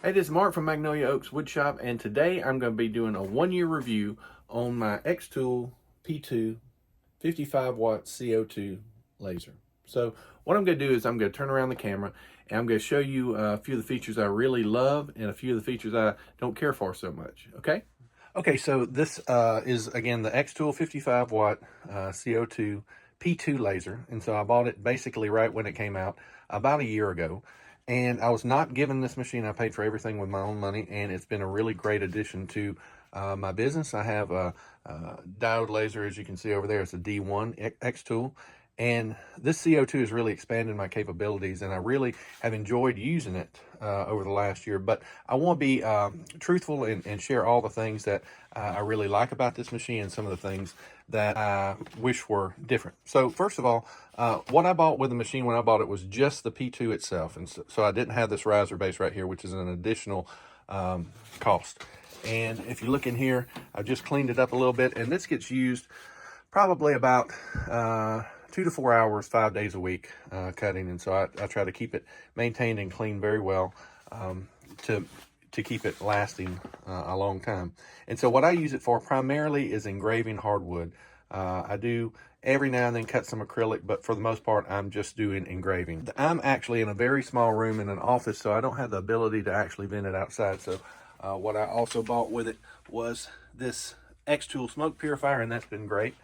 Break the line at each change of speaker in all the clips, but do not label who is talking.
Hey, this is Mark from Magnolia Oaks Woodshop, and today I'm going to be doing a one-year review on my xTool P2 55-watt CO2 laser. So what I'm going to do is I'm going to turn around the camera and I'm going to show you a few of the features I really love and a few of the features I don't care for so much, okay? Okay, so this is, again, the xTool 55-watt CO2 P2 laser, and so I bought it basically right when it came out about a year ago. And I was not given this machine. I paid for everything with my own money, and it's been a really great addition to my business. I have a diode laser, as you can see over there. It's a D1 xTool, and this CO2 has really expanded my capabilities, and I really have enjoyed using it over the last year. But I want to be truthful and share all the things that I really like about this machine and some of the things that I wish were different. So first of all, what I bought with the machine when I bought it was just the P2 itself. And so I didn't have this riser base right here, which is an additional cost. And if you look in here, I've just cleaned it up a little bit, and this gets used probably about 2 to 4 hours, 5 days a week cutting. And so I try to keep it maintained and cleaned very well to keep it lasting a long time. And so what I use it for primarily is engraving hardwood. I do every now and then cut some acrylic, but for the most part, I'm just doing engraving. I'm actually in a very small room in an office, so I don't have the ability to actually vent it outside. So what I also bought with it was this xTool smoke purifier, and that's been great.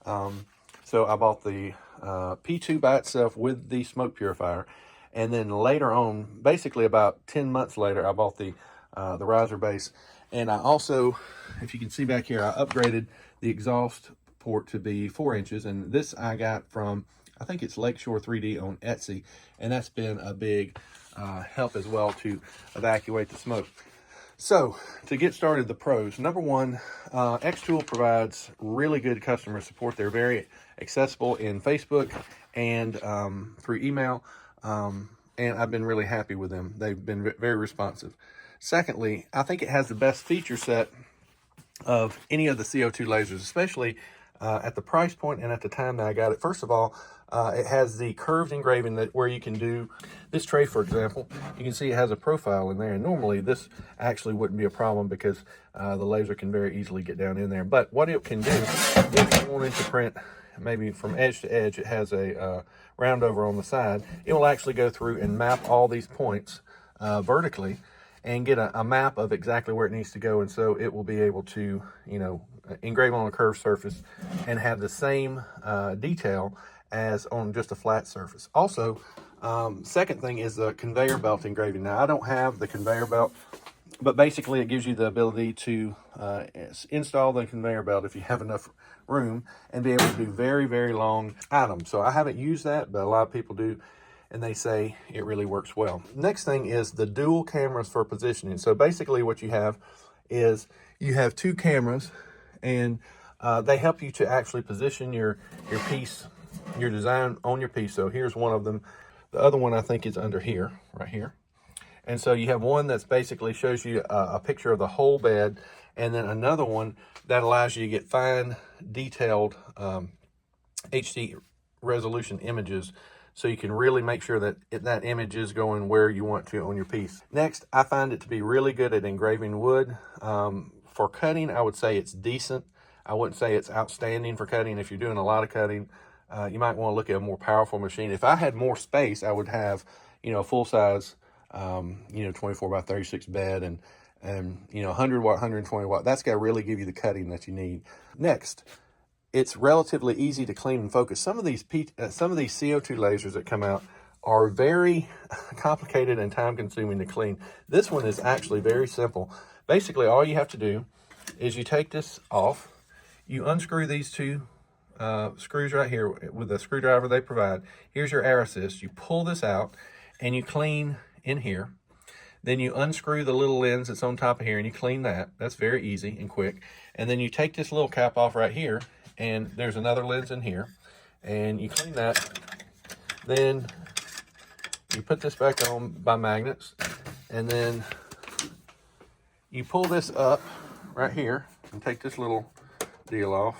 So I bought the P2 by itself with the smoke purifier. And then later on, basically about 10 months later, I bought the riser base. And I also, if you can see back here, I upgraded the exhaust port to be 4 inches. And this I got from, I think it's Lakeshore 3D on Etsy. And that's been a big help as well to evacuate the smoke. So to get started, the pros. Number one, xTool provides really good customer support. They're very accessible in Facebook and through email. And I've been really happy with them. They've been very responsive. Secondly, I think it has the best feature set of any of the CO2 lasers, especially at the price point and at the time that I got it. First of all, it has the curved engraving where you can do this tray, for example. You can see it has a profile in there, and normally this actually wouldn't be a problem because the laser can very easily get down in there. But what it can do, if you wanted to print maybe from edge to edge, it has a round over on the side. It will actually go through and map all these points vertically and get a map of exactly where it needs to go. And so it will be able to, engrave on a curved surface and have the same detail as on just a flat surface. Also, second thing is the conveyor belt engraving. Now, I don't have the conveyor belt, but basically it gives you the ability to install the conveyor belt if you have enough room and be able to do very, very long items. So I haven't used that, but a lot of people do, and they say it really works well. Next thing is the dual cameras for positioning. So basically what you have is you have 2 cameras, and they help you to actually position your piece, your design on your piece. So here's one of them. The other one I think is under here, right here. And so you have one that's basically shows you a picture of the whole bed, and then another one that allows you to get fine, detailed HD resolution images, so you can really make sure that that image is going where you want to on your piece. Next, I find it to be really good at engraving wood. For cutting, I would say it's decent. I wouldn't say it's outstanding for cutting. If you're doing a lot of cutting, you might want to look at a more powerful machine. If I had more space, I would have, full size, 24 by 36 bed and 100 watt, 120 watt. That's got to really give you the cutting that you need. Next, it's relatively easy to clean and focus. Some of these CO2 lasers that come out are very complicated and time consuming to clean. This one is actually very simple. Basically, all you have to do is you take this off, you unscrew these 2 screws right here with the screwdriver they provide. Here's your air assist. You pull this out and you clean in here. Then you unscrew the little lens that's on top of here and you clean that. That's very easy and quick. And then you take this little cap off right here, and there's another lens in here, and you clean that. Then you put this back on by magnets, and then you pull this up right here and take this little deal off.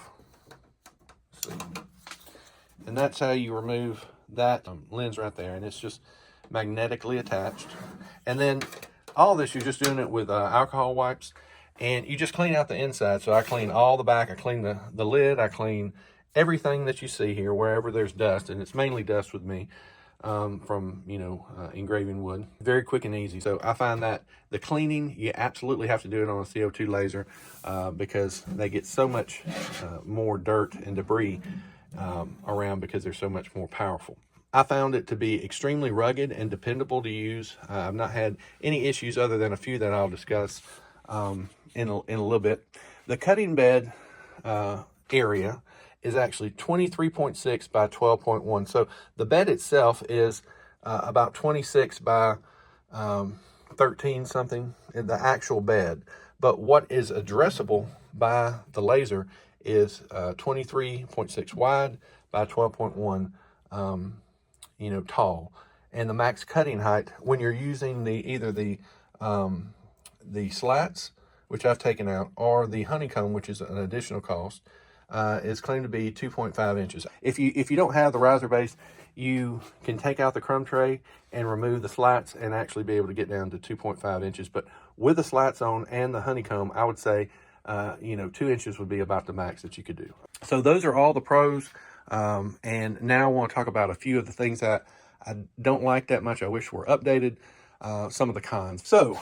And that's how you remove that lens right there. And it's just magnetically attached. And then all this, you're just doing it with alcohol wipes, and you just clean out the inside. So I clean all the back, I clean the lid, I clean everything that you see here, wherever there's dust, and it's mainly dust with me from, engraving wood. Very quick and easy. So I find that the cleaning, you absolutely have to do it on a CO2 laser because they get so much more dirt and debris around because they're so much more powerful. I found it to be extremely rugged and dependable to use. I've not had any issues other than a few that I'll discuss in a little bit. The cutting bed area is actually 23.6 by 12.1. So the bed itself is about 26 by 13 something in the actual bed. But what is addressable by the laser is 23.6 wide by 12.1 tall. And the max cutting height when you're using either the slats, which I've taken out, or the honeycomb, which is an additional cost, is claimed to be 2.5 inches. If you don't have the riser base, you can take out the crumb tray and remove the slats and actually be able to get down to 2.5 inches. But with the slats on and the honeycomb, I would say 2 inches would be about the max that you could do. So those are all the pros. And now I want to talk about a few of the things that I don't like that much. I wish were updated. Some of the cons. So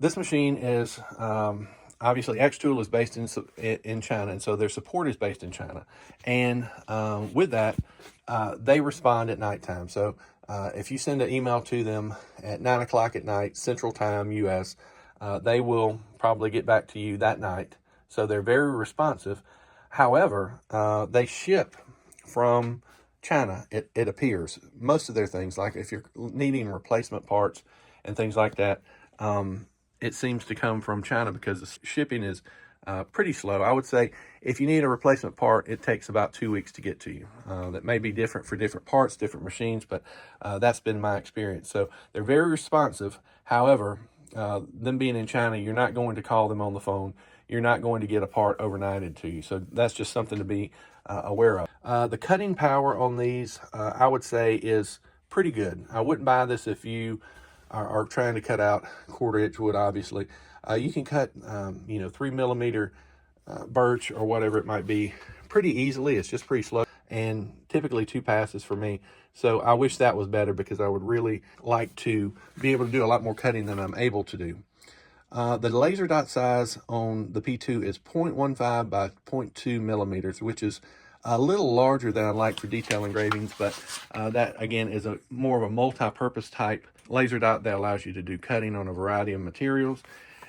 this machine is obviously xTool is based in China, and so their support is based in China. And with that, they respond at nighttime. So if you send an email to them at 9 o'clock at night, Central Time, U.S., they will probably get back to you that night. So they're very responsive. However, they ship from China, it appears. Most of their things, like if you're needing replacement parts and things like that, it seems to come from China because the shipping is pretty slow. I would say if you need a replacement part, it takes about 2 weeks to get to you. That may be different for different parts, different machines, but that's been my experience. So they're very responsive. However, them being in China, you're not going to call them on the phone. You're not going to get a part overnighted to you. So that's just something to be aware of. The cutting power on these, I would say, is pretty good. I wouldn't buy this if you are trying to cut out 1/4 inch wood, obviously. You can cut, 3 millimeter birch or whatever it might be pretty easily. It's just pretty slow, and typically 2 passes for me. So I wish that was better because I would really like to be able to do a lot more cutting than I'm able to do. The laser dot size on the P2 is 0.15 by 0.2 millimeters, which is a little larger than I like for detail engravings, but that again is more of a multi-purpose type laser dot that allows you to do cutting on a variety of materials.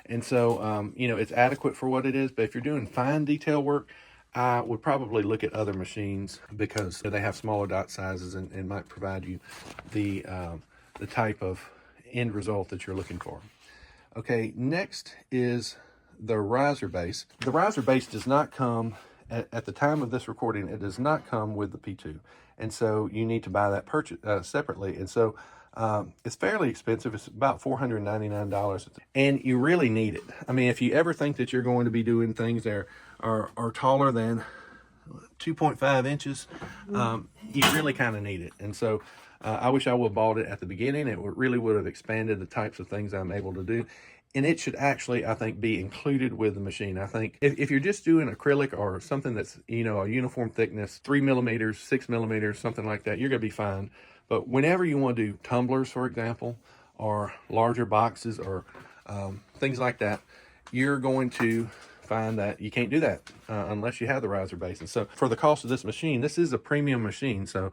And so, it's adequate for what it is, but if you're doing fine detail work, I would probably look at other machines because they have smaller dot sizes and might provide you the type of end result that you're looking for. Okay, next is the riser base. The riser base does not come, at the time of this recording, it does not come with the P2. And so you need to buy that separately. And so it's fairly expensive. It's about $499. And you really need it. I mean, if you ever think that you're going to be doing things that are taller than 2.5 inches, you really kind of need it. And so I wish I would have bought it at the beginning. It really would have expanded the types of things I'm able to do. And it should actually, I think, be included with the machine. I think if you're just doing acrylic or something that's, a uniform thickness, 3 millimeters, 6 millimeters, something like that, you're going to be fine. But whenever you want to do tumblers, for example, or larger boxes or things like that, you're going to find that you can't do that unless you have the riser base. And so for the cost of this machine, this is a premium machine. So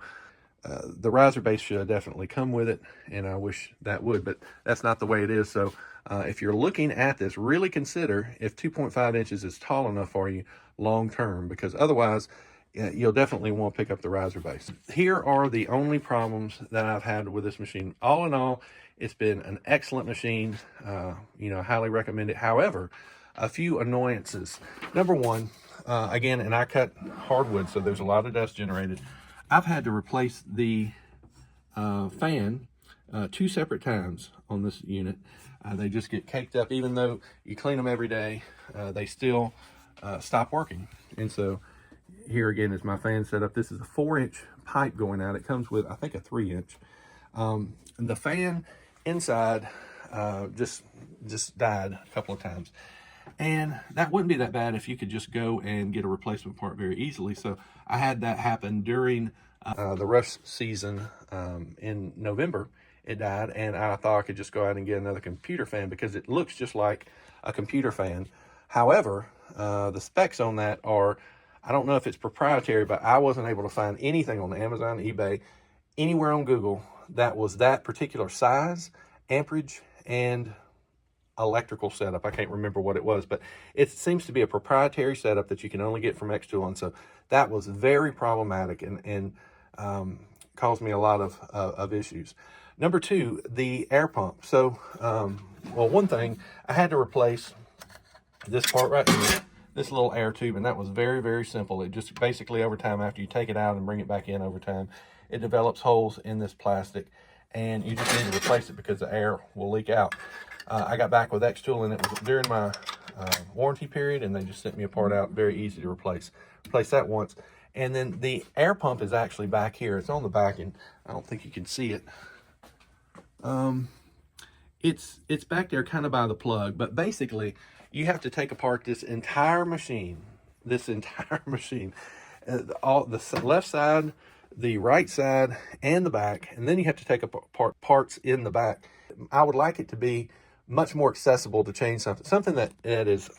the riser base should definitely come with it, and I wish that would, but that's not the way it is. So if you're looking at this, really consider if 2.5 inches is tall enough for you long term, because otherwise you'll definitely want to pick up the riser base. Here are the only problems that I've had with this machine. All in all, it's been an excellent machine. I highly recommend it. However, a few annoyances. Number one, again, and I cut hardwood, so there's a lot of dust generated. I've had to replace the fan 2 separate times on this unit. They just get caked up. Even though you clean them every day, they still stop working. And so here again is my fan setup. This is a 4-inch pipe going out. It comes with, I think, a 3-inch. The fan inside just died a couple of times. And that wouldn't be that bad if you could just go and get a replacement part very easily. So I had that happen during the rush season in November. It died, and I thought I could just go out and get another computer fan because it looks just like a computer fan. However, the specs on that are, I don't know if it's proprietary, but I wasn't able to find anything on Amazon, eBay, anywhere on Google that was that particular size, amperage, and electrical setup. I can't remember what it was, but it seems to be a proprietary setup that you can only get from xTool, and so that was very problematic and caused me a lot of issues. Number two, the air pump. So, well, one thing, I had to replace this part right here, this little air tube, and that was very, very simple. It just basically over time, after you take it out and bring it back in over time, it develops holes in this plastic, and you just need to replace it because the air will leak out. I got back with xTool, and it was during my warranty period, and they just sent me a part out, very easy to replace. Replace that once. And then the air pump is actually back here. It's on the back, and I don't think you can see it. It's back there kind of by the plug, but basically you have to take apart this entire machine, all the left side, the right side, and the back, and then you have to take apart parts in the back. I would like it to be much more accessible to change something that is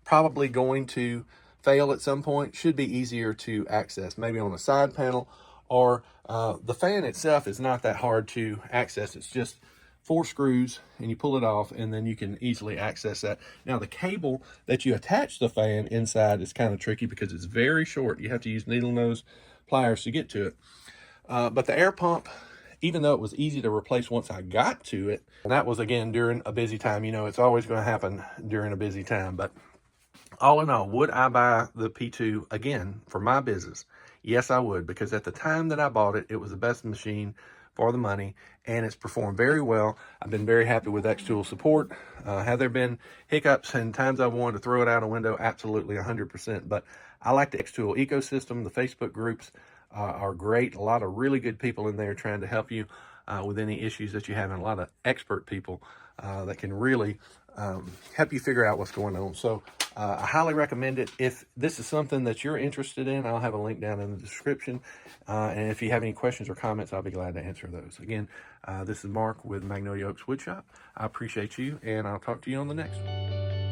probably going to fail at some point. Should be easier to access, maybe on a side panel, or the fan itself is not that hard to access. It's just 4 screws, and you pull it off, and then you can easily access that. Now, the cable that you attach the fan inside is kind of tricky because it's very short. You have to use needle nose pliers to get to it. But the air pump, even though it was easy to replace once I got to it, and that was, again, during a busy time. You know, it's always going to happen during a busy time. But all in all, would I buy the P2 again for my business? Yes, I would, because at the time that I bought it, it was the best machine for the money, and it's performed very well. I've been very happy with xTool support. Have there been hiccups and times I've wanted to throw it out a window? Absolutely, 100%. But I like the xTool ecosystem. The Facebook groups are great. A lot of really good people in there trying to help you with any issues that you have, and a lot of expert people that can really help you figure out what's going on. So I highly recommend it. If this is something that you're interested in, I'll have a link down in the description. And if you have any questions or comments, I'll be glad to answer those. Again, this is Mark with Magnolia Oaks Woodshop. I appreciate you, and I'll talk to you on the next one.